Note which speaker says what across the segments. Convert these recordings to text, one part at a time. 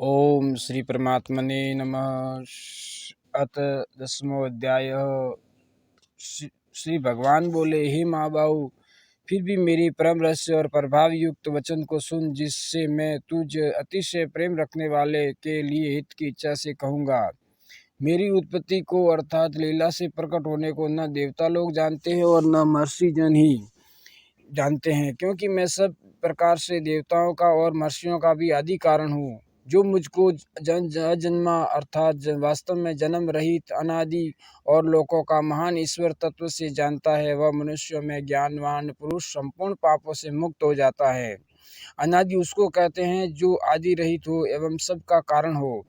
Speaker 1: ओम श्री परमात्मने नमः। अथ 10वां अध्याय। श्री भगवान बोले, हे महाबाहु, फिर भी मेरी परम रहस्य और प्रभाव युक्त वचन को सुन, जिससे मैं तुझ अतिशय प्रेम रखने वाले के लिए हित की इच्छा से कहूँगा। मेरी उत्पत्ति को अर्थात लीला से प्रकट होने को न देवता लोग जानते हैं और न महर्षि जन ही जानते हैं, क्योंकि मैं सब प्रकार से देवताओं का और महर्षियों का भी आदि कारण हूँ। जो मुझको अजन्मा अर्थात वास्तव में जन्म रहित अनादि और लोकों का महान ईश्वर तत्व से जानता है, वह मनुष्यों में ज्ञानवान पुरुष संपूर्ण पापों से मुक्त हो जाता है। अनादि उसको कहते हैं जो आदि रहित हो एवं सबका कारण हो।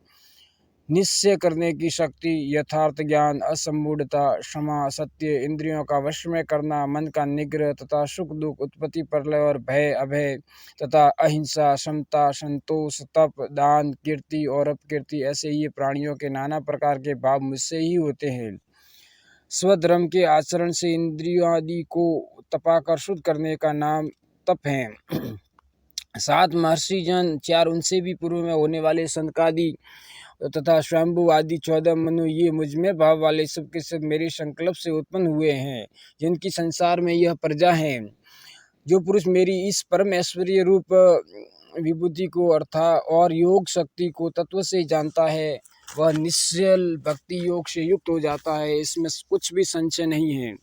Speaker 1: निश्चय करने की शक्ति, यथार्थ ज्ञान, असंमूढ़ता, क्षमा, सत्य, इंद्रियों का वश में करना, मन का निग्रह तथा सुख दुख, उत्पत्ति प्रलय और भय अभय तथा अहिंसा, समता, संतोष, तप, दान, कीर्ति और अपकीर्ति, ऐसे ये प्राणियों के नाना प्रकार के भाव मुझसे ही होते हैं। स्वधर्म के आचरण से इंद्रियों आदि को तपाकर शुद्ध करने का नाम तप है। 7 महर्षि जन, 4 उनसे भी पूर्व में होने वाले सनकादि तथा स्वयंभू आदि 14 मनु, ये मुझमें भाव वाले सब के सब मेरे संकल्प से उत्पन्न हुए हैं, जिनकी संसार में यह प्रजा है। जो पुरुष मेरी इस परम ऐश्वर्य रूप विभूति को अर्थात और योग शक्ति को तत्व से जानता है, वह निश्चल भक्ति योग से युक्त हो जाता है। इसमें कुछ भी संशय नहीं है।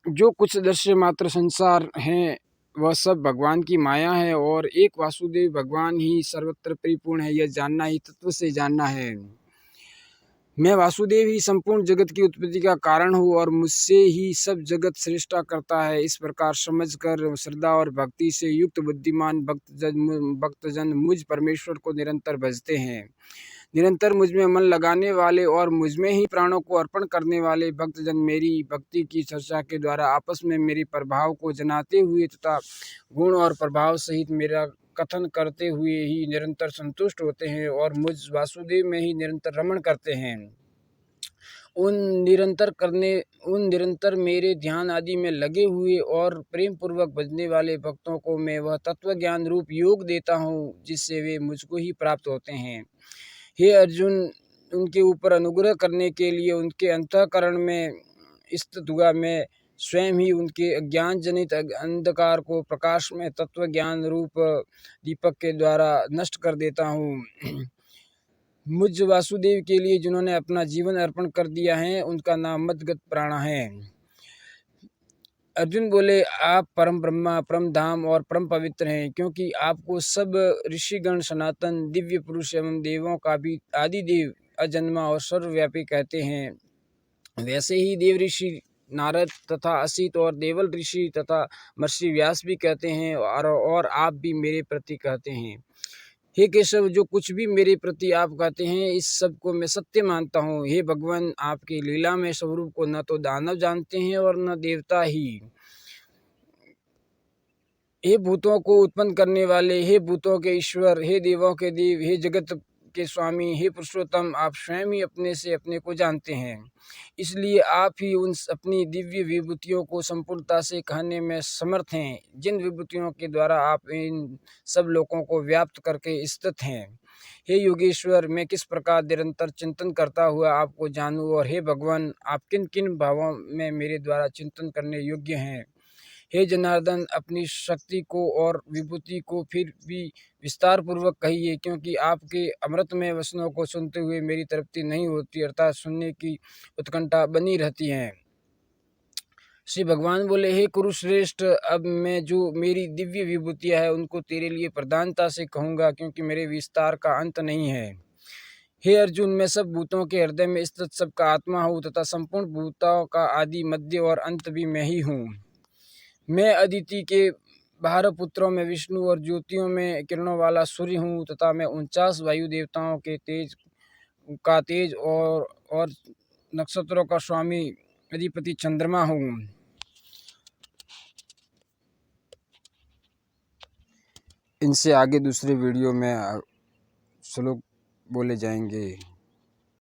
Speaker 1: जो कुछ दृश्य मात्र संसार हैं, वह सब भगवान की माया है और एक वासुदेव भगवान ही सर्वत्र परिपूर्ण है। यह जानना ही तत्व से जानना है। मैं वासुदेव ही संपूर्ण जगत की उत्पत्ति का कारण हूँ और मुझसे ही सब जगत सृष्टा करता है। इस प्रकार समझकर श्रद्धा और भक्ति से युक्त बुद्धिमान भक्तजन मुझ परमेश्वर को निरंतर भजते हैं। निरंतर मुझ में मन लगाने वाले और मुझ में ही प्राणों को अर्पण करने वाले भक्तजन मेरी भक्ति की चर्चा के द्वारा आपस में मेरे प्रभाव को जनाते हुए तथा गुण और प्रभाव सहित मेरा कथन करते हुए ही निरंतर संतुष्ट होते हैं और मुझ वासुदेव में ही निरंतर रमण करते हैं। उन निरंतर मेरे ध्यान आदि में लगे हुए और प्रेम पूर्वक भजने वाले भक्तों को मैं वह तत्व ज्ञान रूप योग देता हूँ, जिससे वे मुझको ही प्राप्त होते हैं। हे अर्जुन, उनके ऊपर अनुग्रह करने के लिए उनके अंतःकरण में स्थित हुआ मैं स्वयं ही उनके अज्ञान जनित अंधकार को प्रकाश में तत्व ज्ञान रूप दीपक के द्वारा नष्ट कर देता हूँ। मुझ वासुदेव के लिए जिन्होंने अपना जीवन अर्पण कर दिया है, उनका नाम मद्गत प्राण है। अर्जुन बोले, आप परम ब्रह्मा, परम धाम और परम पवित्र हैं, क्योंकि आपको सब ऋषिगण सनातन दिव्य पुरुष एवं देवों का भी आदिदेव, अजन्मा और सर्वव्यापी कहते हैं। वैसे ही देव ऋषि नारद तथा असित और देवल ऋषि तथा महर्षि व्यास भी कहते हैं और आप भी मेरे प्रति कहते हैं। हे केशव, जो कुछ भी मेरे प्रति आप कहते हैं, इस सब को मैं सत्य मानता हूँ। हे भगवान, आपकी लीला में स्वरूप को न तो दानव जानते हैं और न देवता ही। हे भूतों को उत्पन्न करने वाले, हे भूतों के ईश्वर, हे देवों के देव, हे जगत के स्वामी, हे पुरुषोत्तम, आप स्वयं ही अपने से अपने को जानते हैं। इसलिए आप ही उन अपनी दिव्य विभूतियों को संपूर्णता से कहने में समर्थ हैं, जिन विभूतियों के द्वारा आप इन सब लोगों को व्याप्त करके स्थित हैं। हे योगेश्वर, मैं किस प्रकार निरंतर चिंतन करता हुआ आपको जानूं, और हे भगवान, आप किन किन भावों में मेरे द्वारा चिंतन करने योग्य हैं। हे जनार्दन, अपनी शक्ति को और विभूति को फिर भी विस्तार पूर्वक कहिए, क्योंकि आपके अमृतमय वचनों को सुनते हुए मेरी तृप्ति नहीं होती, अर्थात सुनने की उत्कंठा बनी रहती है। श्री भगवान बोले, हे कुरुश्रेष्ठ, अब मैं जो मेरी दिव्य विभूतियाँ है उनको तेरे लिए प्रधानता से कहूँगा, क्योंकि मेरे विस्तार का अंत नहीं है। हे अर्जुन, मैं सब भूतों के हृदय में स्थित सबका आत्मा हूँ तथा संपूर्ण भूतों का आदि मध्य और अंत भी मैं ही हूँ। मैं अदिति के 12 पुत्रों में विष्णु और ज्योतियों में किरणों वाला सूर्य हूँ तथा मैं 49 वायु देवताओं के तेज और नक्षत्रों का स्वामी अधिपति चंद्रमा हूँ। इनसे आगे दूसरे वीडियो में श्लोक बोले जाएंगे।